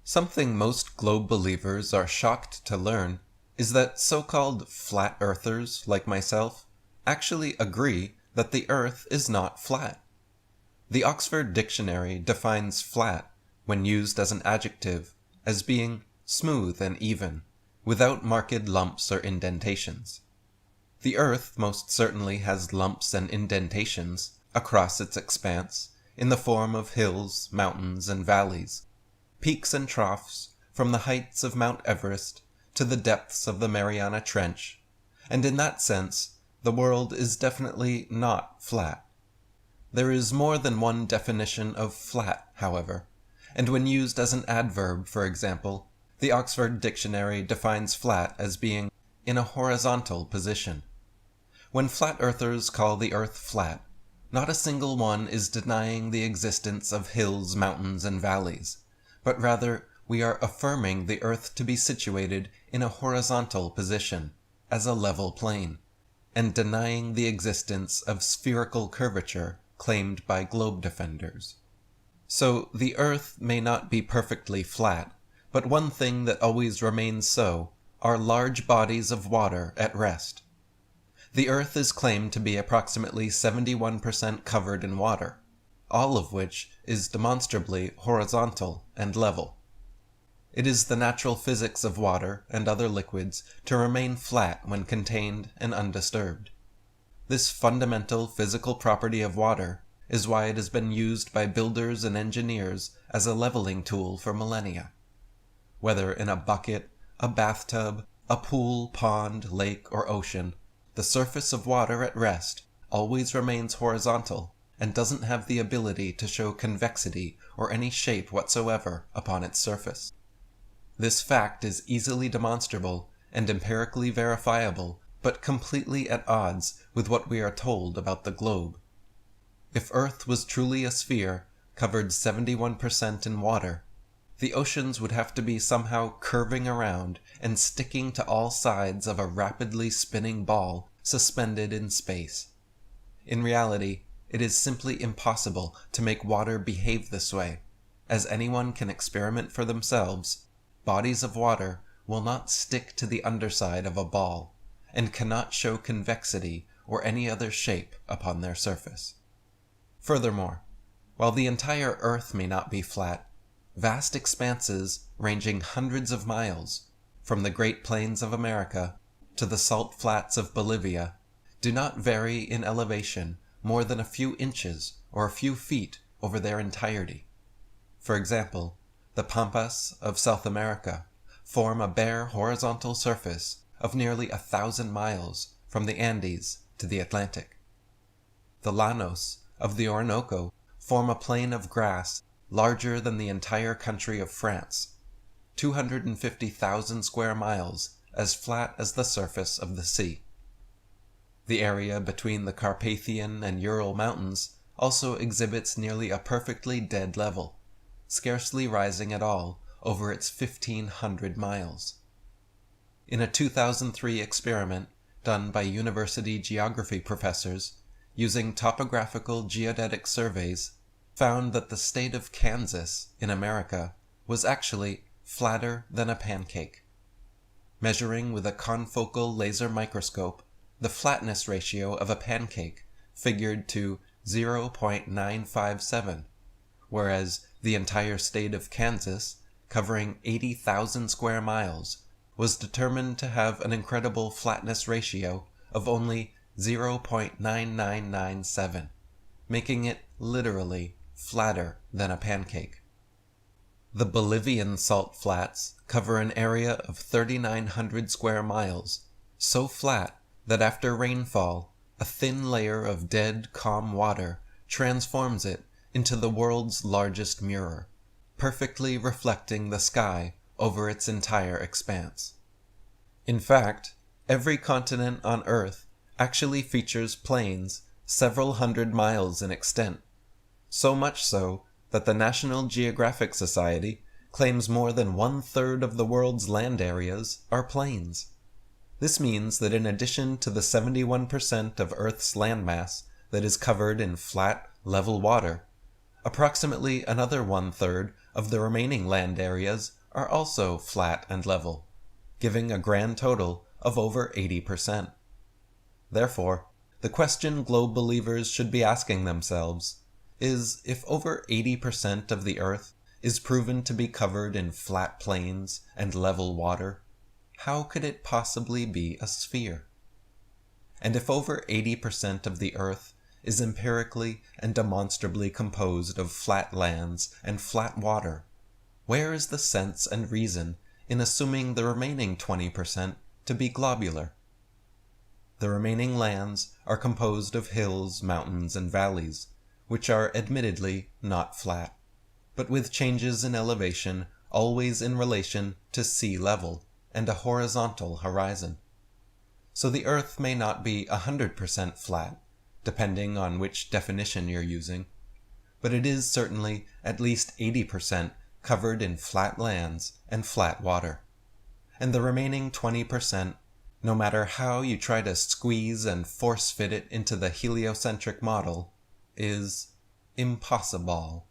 Something most globe believers are shocked to learn is that so-called flat earthers like myself actually agree that the Earth is not flat. The Oxford Dictionary defines flat, when used as an adjective, as being smooth and even, without marked lumps or indentations. The Earth most certainly has lumps and indentations across its expanse in the form of hills, mountains, and valleys, peaks and troughs from the heights of Mount Everest to the depths of the Mariana Trench, and in that sense the world is definitely not flat. There is more than one definition of flat, however, and when used as an adverb, for example, the Oxford Dictionary defines flat as being in a horizontal position. When flat earthers call the Earth flat, not a single one is denying the existence of hills, mountains, and valleys, but rather we are affirming the Earth to be situated in a horizontal position, as a level plane, and denying the existence of spherical curvature claimed by globe defenders. So the Earth may not be perfectly flat, but one thing that always remains so are large bodies of water at rest. The Earth is claimed to be approximately 71% covered in water, all of which is demonstrably horizontal and level. It is the natural physics of water and other liquids to remain flat when contained and undisturbed. This fundamental physical property of water is why it has been used by builders and engineers as a leveling tool for millennia. Whether in a bucket, a bathtub, a pool, pond, lake, or ocean, the surface of water at rest always remains horizontal and doesn't have the ability to show convexity or any shape whatsoever upon its surface. This fact is easily demonstrable and empirically verifiable, but completely at odds with what we are told about the globe. If Earth was truly a sphere, covered 71% in water, the oceans would have to be somehow curving around and sticking to all sides of a rapidly spinning ball suspended in space. In reality, it is simply impossible to make water behave this way. As anyone can experiment for themselves, bodies of water will not stick to the underside of a ball, and cannot show convexity or any other shape upon their surface. Furthermore, while the entire Earth may not be flat, vast expanses ranging hundreds of miles, from the Great Plains of America to the salt flats of Bolivia, do not vary in elevation more than a few inches or a few feet over their entirety. For example, the Pampas of South America form a bare horizontal surface of nearly 1,000 miles from the Andes to the Atlantic. The Llanos of the Orinoco form a plain of grass larger than the entire country of France, 250,000 square miles, as flat as the surface of the sea. The area between the Carpathian and Ural Mountains also exhibits nearly a perfectly dead level, scarcely rising at all over its 1,500 miles. In a 2003 experiment done by university geography professors using topographical geodetic surveys, found that the state of Kansas in America was actually flatter than a pancake. Measuring with a confocal laser microscope, the flatness ratio of a pancake figured to 0.957, whereas the entire state of Kansas, covering 80,000 square miles, was determined to have an incredible flatness ratio of only 0.9997, making it literally flatter than a pancake. The Bolivian salt flats cover an area of 3,900 square miles, so flat that after rainfall, a thin layer of dead, calm water transforms it into the world's largest mirror, perfectly reflecting the sky over its entire expanse. In fact, every continent on Earth actually features plains several hundred miles in extent, so much so that the National Geographic Society claims more than 1/3 of the world's land areas are plains. This means that in addition to the 71% of Earth's landmass that is covered in flat, level water, approximately another 1/3 of the remaining land areas are also flat and level, giving a grand total of over 80%. Therefore, the question globe believers should be asking themselves is, if over 80% of the Earth is proven to be covered in flat plains and level water, how could it possibly be a sphere? And if over 80% of the Earth is empirically and demonstrably composed of flat lands and flat water, where is the sense and reason in assuming the remaining 20% to be globular? The remaining lands are composed of hills, mountains, and valleys, which are admittedly not flat, but with changes in elevation always in relation to sea level and a horizontal horizon. So the Earth may not be 100% flat, depending on which definition you're using, but it is certainly at least 80% covered in flat lands and flat water. And the remaining 20%, no matter how you try to squeeze and force fit it into the heliocentric model, is impossible.